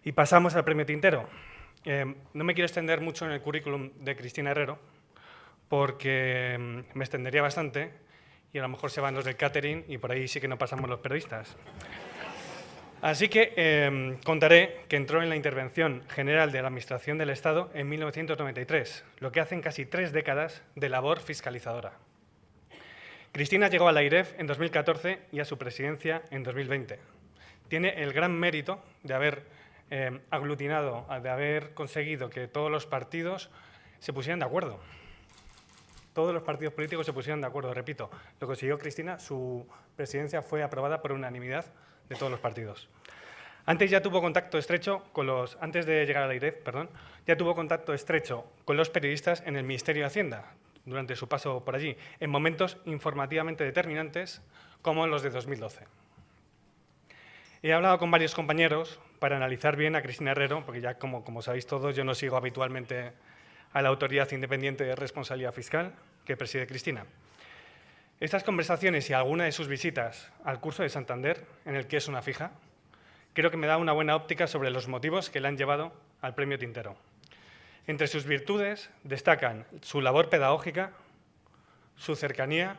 Y pasamos al premio Tintero. No me quiero extender mucho en el currículum de Cristina Herrero, porque me extendería bastante y a lo mejor se van los del catering y por ahí sí que no pasamos los periodistas. Así que contaré que entró en la Intervención General de la Administración del Estado en 1993, lo que hacen casi 3 décadas de labor fiscalizadora. Cristina llegó a la AIREF en 2014 y a su presidencia en 2020. Tiene el gran mérito de haber aglutinado, de haber conseguido que todos los partidos se pusieran de acuerdo. Todos los partidos políticos se pusieron de acuerdo. Repito, lo consiguió Cristina, su presidencia fue aprobada por unanimidad de todos los partidos. Antes ya tuvo contacto estrecho con los, antes de llegar a la AIREF, ya tuvo contacto estrecho con los periodistas en el Ministerio de Hacienda durante su paso por allí, en momentos informativamente determinantes como los de 2012. He hablado con varios compañeros para analizar bien a Cristina Herrero, porque ya como sabéis todos, yo no sigo habitualmente a la Autoridad Independiente de Responsabilidad Fiscal que preside Cristina. Estas conversaciones y alguna de sus visitas al curso de Santander, en el que es una fija, creo que me da una buena óptica sobre los motivos que le han llevado al premio Tintero. Entre sus virtudes destacan su labor pedagógica, su cercanía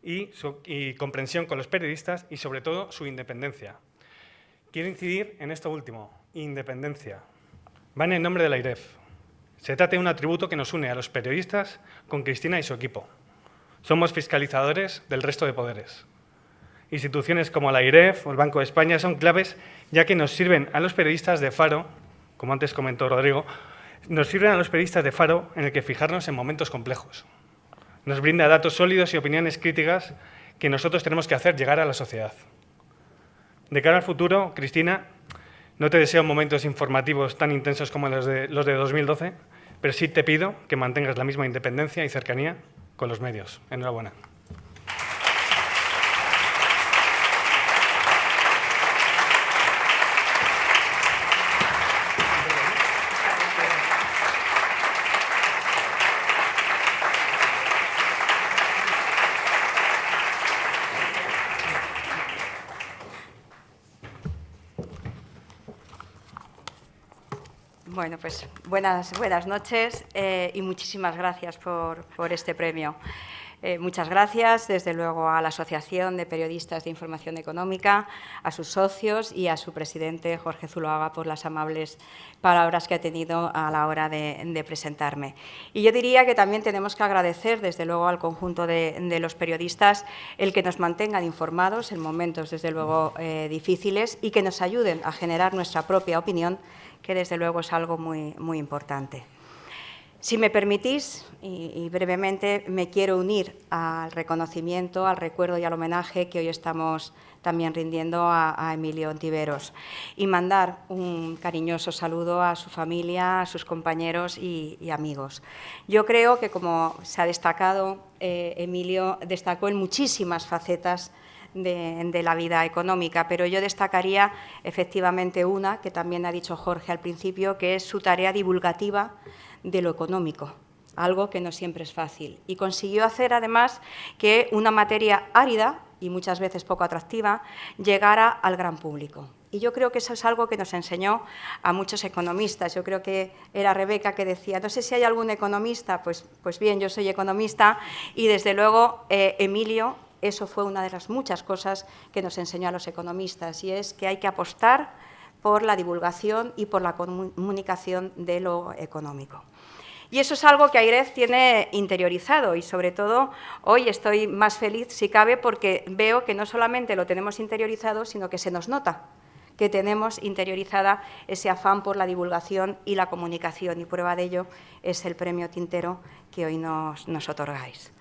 y comprensión con los periodistas y, sobre todo, su independencia. Quiero incidir en esto último, independencia. Va en el nombre de la AIREF. Se trata de un atributo que nos une a los periodistas con Cristina y su equipo. Somos fiscalizadores del resto de poderes. Instituciones como la AIREF o el Banco de España son claves, ya que nos sirven a los periodistas de faro, como antes comentó Rodrigo, nos sirven a los periodistas de faro en el que fijarnos en momentos complejos. Nos brinda datos sólidos y opiniones críticas que nosotros tenemos que hacer llegar a la sociedad. De cara al futuro, Cristina, no te deseo momentos informativos tan intensos como los de 2012, pero sí te pido que mantengas la misma independencia y cercanía con los medios. Enhorabuena. Bueno, pues buenas noches y muchísimas gracias por este premio. Muchas gracias, desde luego, a la Asociación de Periodistas de Información Económica, a sus socios y a su presidente, Jorge Zuloaga, por las amables palabras que ha tenido a la hora de presentarme. Y yo diría que también tenemos que agradecer, desde luego, al conjunto de los periodistas el que nos mantengan informados en momentos, desde luego, difíciles y que nos ayuden a generar nuestra propia opinión, que desde luego es algo muy importante. Si me permitís, y brevemente, me quiero unir al reconocimiento, al recuerdo y al homenaje que hoy estamos también rindiendo a Emilio Ontiveros y mandar un cariñoso saludo a su familia, a sus compañeros y amigos. Yo creo que, como se ha destacado, Emilio destacó en muchísimas facetas de la vida económica, pero yo destacaría efectivamente una que también ha dicho Jorge al principio, que es su tarea divulgativa de lo económico, algo que no siempre es fácil. Y consiguió hacer, además, que una materia árida y muchas veces poco atractiva llegara al gran público. Y yo creo que eso es algo que nos enseñó a muchos economistas. Yo creo que era Rebeca que decía, no sé si hay algún economista, pues bien, yo soy economista y, desde luego, Emilio, eso fue una de las muchas cosas que nos enseñó a los economistas, y es que hay que apostar por la divulgación y por la comunicación de lo económico. Y eso es algo que AIREF tiene interiorizado y, sobre todo, hoy estoy más feliz, si cabe, porque veo que no solamente lo tenemos interiorizado, sino que se nos nota que tenemos interiorizada ese afán por la divulgación y la comunicación, y prueba de ello es el premio Tintero que hoy nos otorgáis.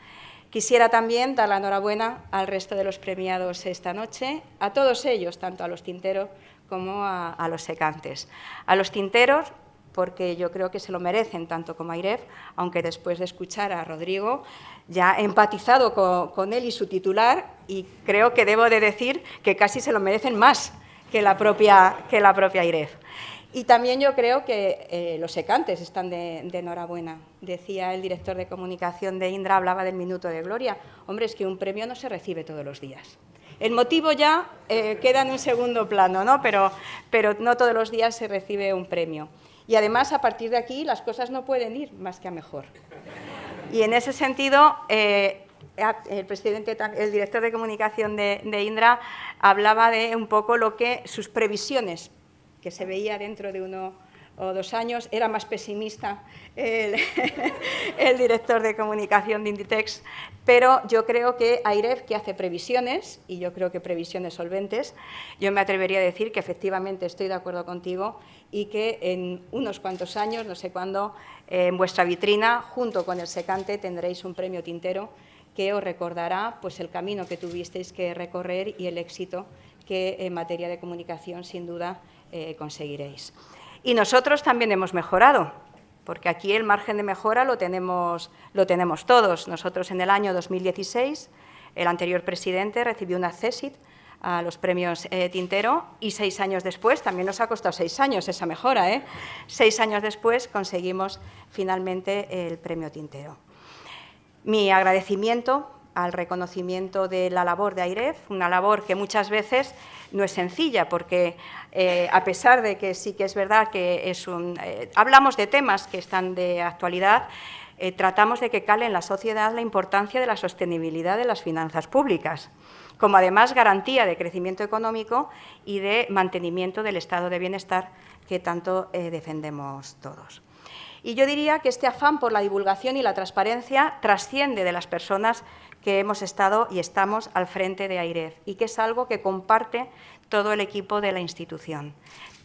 Quisiera también dar la enhorabuena al resto de los premiados esta noche, a todos ellos, tanto a los tinteros como a los secantes. A los tinteros, porque yo creo que se lo merecen tanto como AIREF, aunque después de escuchar a Rodrigo ya he empatizado con él y su titular, y creo que debo de decir que casi se lo merecen más que la propia AIREF. Y también yo creo que los secantes están de enhorabuena. Decía el director de comunicación de Indra, hablaba del minuto de gloria. Hombre, es que un premio no se recibe todos los días. El motivo ya queda en un segundo plano, ¿no? Pero no todos los días se recibe un premio. Y además, a partir de aquí, las cosas no pueden ir más que a mejor. Y en ese sentido, el director de comunicación de Indra hablaba de un poco sus previsiones, que se veía dentro de 1 o 2 años. Era más pesimista el director de comunicación de Inditex, pero yo creo que AIREF, que hace previsiones, y yo creo que previsiones solventes, yo me atrevería a decir que efectivamente estoy de acuerdo contigo y que en unos cuantos años, no sé cuándo, en vuestra vitrina, junto con el Secante, tendréis un premio Tintero que os recordará pues, el camino que tuvisteis que recorrer y el éxito que en materia de comunicación, sin duda, conseguiréis. Y nosotros también hemos mejorado, porque aquí el margen de mejora lo tenemos todos. Nosotros en el año 2016, el anterior presidente recibió un accésit a los premios Tintero y 6 años después, también nos ha costado 6 años esa mejora, 6 años después conseguimos finalmente el premio Tintero. Mi agradecimiento al reconocimiento de la labor de AIREF, una labor que muchas veces no es sencilla, porque a pesar de que sí que es verdad que hablamos de temas que están de actualidad, tratamos de que cale en la sociedad la importancia de la sostenibilidad de las finanzas públicas, como además garantía de crecimiento económico y de mantenimiento del estado de bienestar que tanto defendemos todos. Y yo diría que este afán por la divulgación y la transparencia trasciende de las personas que hemos estado y estamos al frente de AIREF y que es algo que comparte todo el equipo de la institución.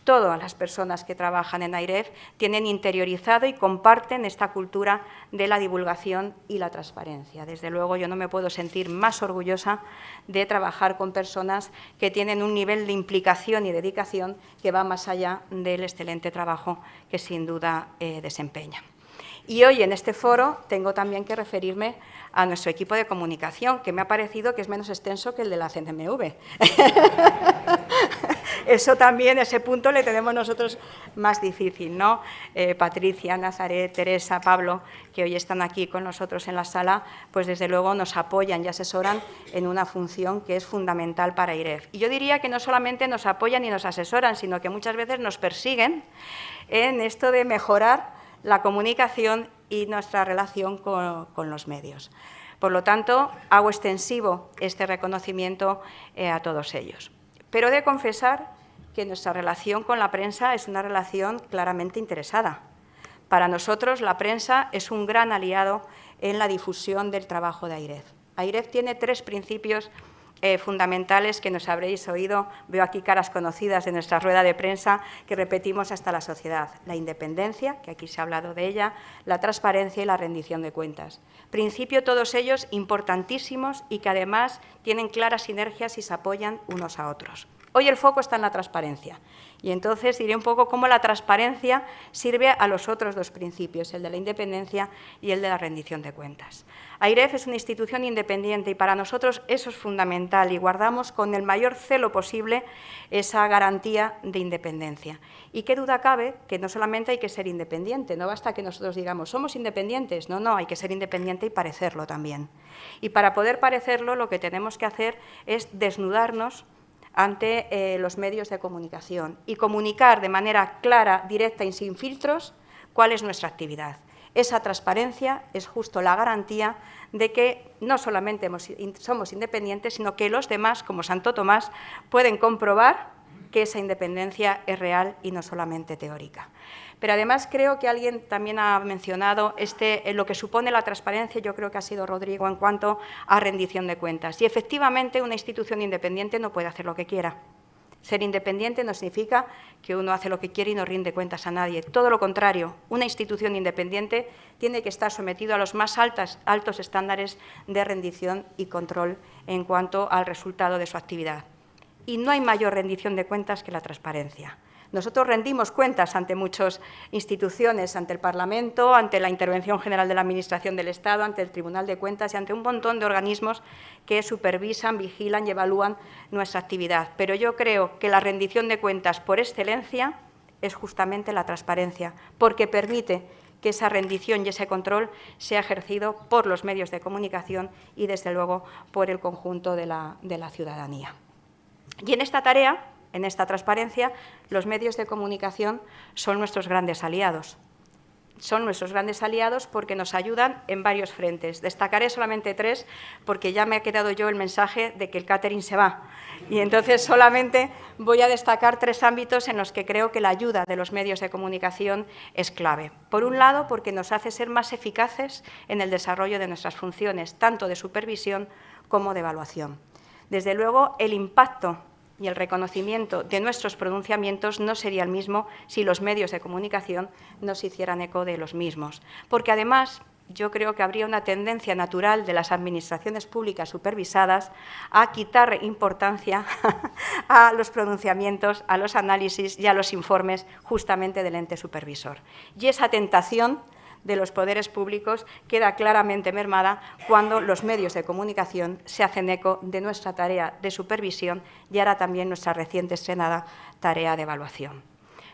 Todas las personas que trabajan en AIREF tienen interiorizado y comparten esta cultura de la divulgación y la transparencia. Desde luego, yo no me puedo sentir más orgullosa de trabajar con personas que tienen un nivel de implicación y dedicación que va más allá del excelente trabajo que sin duda desempeñan. Y hoy, en este foro, tengo también que referirme a nuestro equipo de comunicación, que me ha parecido que es menos extenso que el de la CNMV. Eso también, ese punto le tenemos nosotros más difícil, ¿no? Patricia, Nazaret, Teresa, Pablo, que hoy están aquí con nosotros en la sala, pues desde luego nos apoyan y asesoran en una función que es fundamental para AIREF. Y yo diría que no solamente nos apoyan y nos asesoran, sino que muchas veces nos persiguen en esto de mejorar la comunicación y nuestra relación con los medios. Por lo tanto, hago extensivo este reconocimiento a todos ellos. Pero he de confesar que nuestra relación con la prensa es una relación claramente interesada. Para nosotros, la prensa es un gran aliado en la difusión del trabajo de AIREF. AIREF tiene 3 principios fundamentales que nos habréis oído. Veo aquí caras conocidas de nuestra rueda de prensa que repetimos hasta la sociedad. La independencia, que aquí se ha hablado de ella, la transparencia y la rendición de cuentas. Principio todos ellos importantísimos y que además tienen claras sinergias y se apoyan unos a otros. Hoy el foco está en la transparencia y entonces diré un poco cómo la transparencia sirve a los otros 2 principios, el de la independencia y el de la rendición de cuentas. AIREF es una institución independiente y para nosotros eso es fundamental y guardamos con el mayor celo posible esa garantía de independencia. Y qué duda cabe que no solamente hay que ser independiente, no basta que nosotros digamos somos independientes, no, hay que ser independiente y parecerlo también. Y para poder parecerlo lo que tenemos que hacer es desnudarnos ante los medios de comunicación y comunicar de manera clara, directa y sin filtros cuál es nuestra actividad. Esa transparencia es justo la garantía de que no solamente somos independientes, sino que los demás, como Santo Tomás, pueden comprobar que esa independencia es real y no solamente teórica. Pero además creo que alguien también ha mencionado lo que supone la transparencia, yo creo que ha sido Rodrigo, en cuanto a rendición de cuentas. Y efectivamente una institución independiente no puede hacer lo que quiera. Ser independiente no significa que uno hace lo que quiere y no rinde cuentas a nadie. Todo lo contrario, una institución independiente tiene que estar sometido a los más altos estándares de rendición y control en cuanto al resultado de su actividad. Y no hay mayor rendición de cuentas que la transparencia. Nosotros rendimos cuentas ante muchas instituciones, ante el Parlamento, ante la Intervención General de la Administración del Estado, ante el Tribunal de Cuentas y ante un montón de organismos que supervisan, vigilan y evalúan nuestra actividad. Pero yo creo que la rendición de cuentas por excelencia es justamente la transparencia, porque permite que esa rendición y ese control sea ejercido por los medios de comunicación y, desde luego, por el conjunto de la ciudadanía. Y en esta tarea, en esta transparencia, los medios de comunicación son nuestros grandes aliados. Son nuestros grandes aliados porque nos ayudan en varios frentes. Destacaré solamente 3 porque ya me ha quedado yo el mensaje de que el catering se va. Y entonces solamente voy a destacar 3 ámbitos en los que creo que la ayuda de los medios de comunicación es clave. Por un lado, porque nos hace ser más eficaces en el desarrollo de nuestras funciones, tanto de supervisión como de evaluación. Desde luego, el impacto y el reconocimiento de nuestros pronunciamientos no sería el mismo si los medios de comunicación no se hicieran eco de los mismos. Porque, además, yo creo que habría una tendencia natural de las administraciones públicas supervisadas a quitar importancia a los pronunciamientos, a los análisis y a los informes justamente del ente supervisor. Y esa tentación de los poderes públicos queda claramente mermada cuando los medios de comunicación se hacen eco de nuestra tarea de supervisión y ahora también nuestra reciente estrenada tarea de evaluación.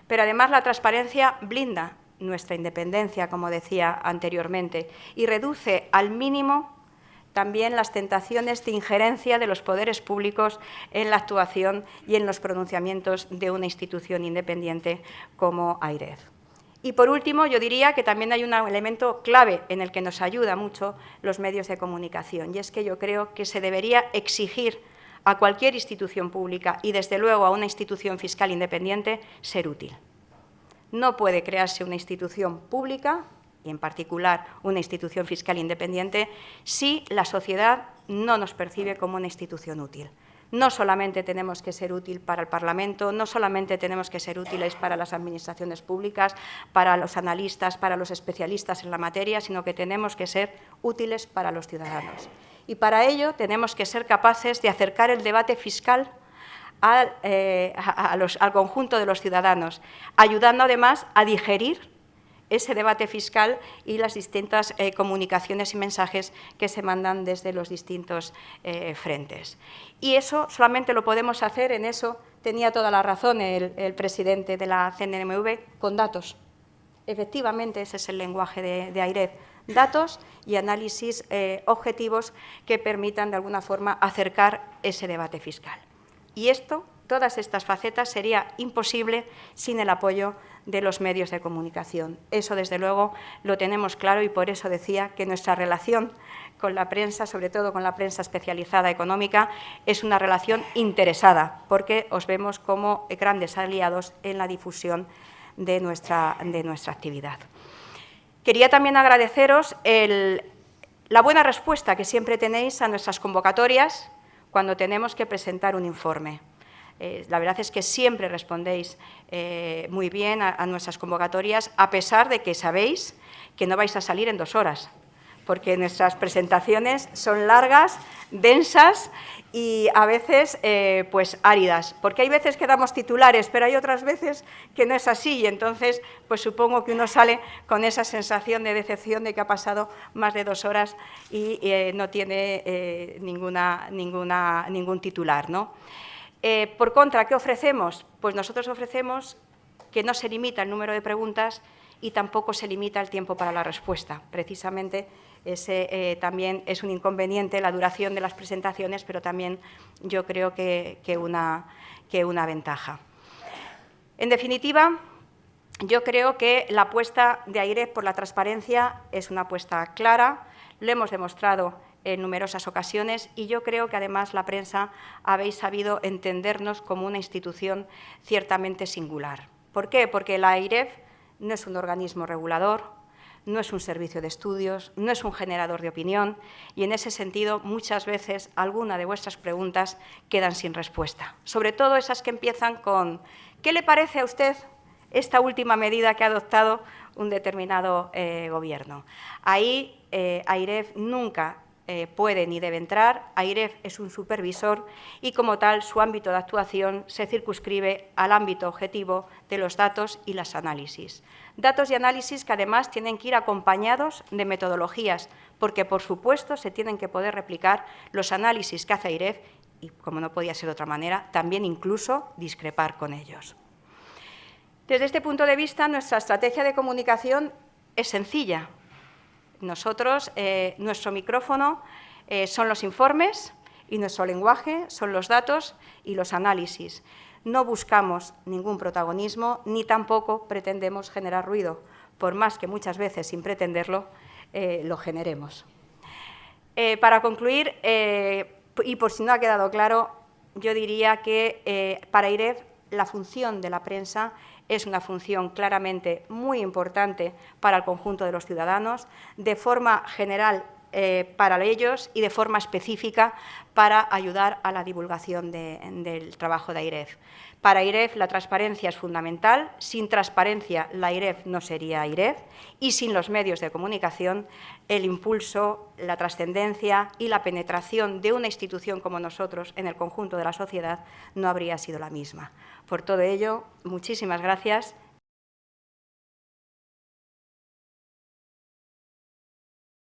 Pero además la transparencia blinda nuestra independencia, como decía anteriormente, y reduce al mínimo también las tentaciones de injerencia de los poderes públicos en la actuación y en los pronunciamientos de una institución independiente como AIREF. Y, por último, yo diría que también hay un elemento clave en el que nos ayuda mucho los medios de comunicación, y es que yo creo que se debería exigir a cualquier institución pública y, desde luego, a una institución fiscal independiente ser útil. No puede crearse una institución pública, y en particular una institución fiscal independiente, si la sociedad no nos percibe como una institución útil. No solamente tenemos que ser útil para el Parlamento, no solamente tenemos que ser útiles para las administraciones públicas, para los analistas, para los especialistas en la materia, sino que tenemos que ser útiles para los ciudadanos. Y para ello tenemos que ser capaces de acercar el debate fiscal al conjunto de los ciudadanos, ayudando además a digerir ese debate fiscal y las distintas comunicaciones y mensajes que se mandan desde los distintos frentes. Y eso solamente lo podemos hacer, en eso tenía toda la razón el presidente de la CNMV, con datos. Efectivamente, ese es el lenguaje de AIREF, datos y análisis objetivos que permitan, de alguna forma, acercar ese debate fiscal. Y esto, todas estas facetas, sería imposible sin el apoyo de los medios de comunicación. Eso, desde luego, lo tenemos claro y por eso decía que nuestra relación con la prensa, sobre todo con la prensa especializada económica, es una relación interesada, porque os vemos como grandes aliados en la difusión de nuestra actividad. Quería también agradeceros la buena respuesta que siempre tenéis a nuestras convocatorias cuando tenemos que presentar un informe. La verdad es que siempre respondéis muy bien a nuestras convocatorias, a pesar de que sabéis que no vais a salir en 2 horas, porque nuestras presentaciones son largas, densas y a veces pues áridas, porque hay veces que damos titulares, pero hay otras veces que no es así y entonces pues supongo que uno sale con esa sensación de decepción de que ha pasado más de 2 horas y no tiene ningún titular, ¿no? Por contra, ¿qué ofrecemos? Pues nosotros ofrecemos que no se limita el número de preguntas y tampoco se limita el tiempo para la respuesta. Precisamente ese también es un inconveniente, la duración de las presentaciones, pero también yo creo que una ventaja. En definitiva, yo creo que la apuesta de AIREF por la transparencia es una apuesta clara, lo hemos demostrado en numerosas ocasiones y yo creo que además la prensa habéis sabido entendernos como una institución ciertamente singular. ¿Por qué? Porque la AIREF no es un organismo regulador, no es un servicio de estudios, no es un generador de opinión y en ese sentido muchas veces algunas de vuestras preguntas quedan sin respuesta. Sobre todo esas que empiezan con ¿qué le parece a usted esta última medida que ha adoptado un determinado gobierno? Ahí AIREF nunca puede ni debe entrar. AIREF es un supervisor y, como tal, su ámbito de actuación se circunscribe al ámbito objetivo de los datos y los análisis. Datos y análisis que, además, tienen que ir acompañados de metodologías, porque, por supuesto, se tienen que poder replicar los análisis que hace AIREF y, como no podía ser de otra manera, también incluso discrepar con ellos. Desde este punto de vista, nuestra estrategia de comunicación es sencilla. Nosotros, nuestro micrófono son los informes y nuestro lenguaje son los datos y los análisis. No buscamos ningún protagonismo ni tampoco pretendemos generar ruido, por más que muchas veces, sin pretenderlo, lo generemos. Para concluir, y por si no ha quedado claro, yo diría que para IREF la función de la prensa es una función claramente muy importante para el conjunto de los ciudadanos, de forma general para ellos y de forma específica para ayudar a la divulgación del trabajo de IREF. Para IREF la transparencia es fundamental, sin transparencia la IREF no sería IREF y sin los medios de comunicación el impulso, la trascendencia y la penetración de una institución como nosotros en el conjunto de la sociedad no habría sido la misma. Por todo ello, muchísimas gracias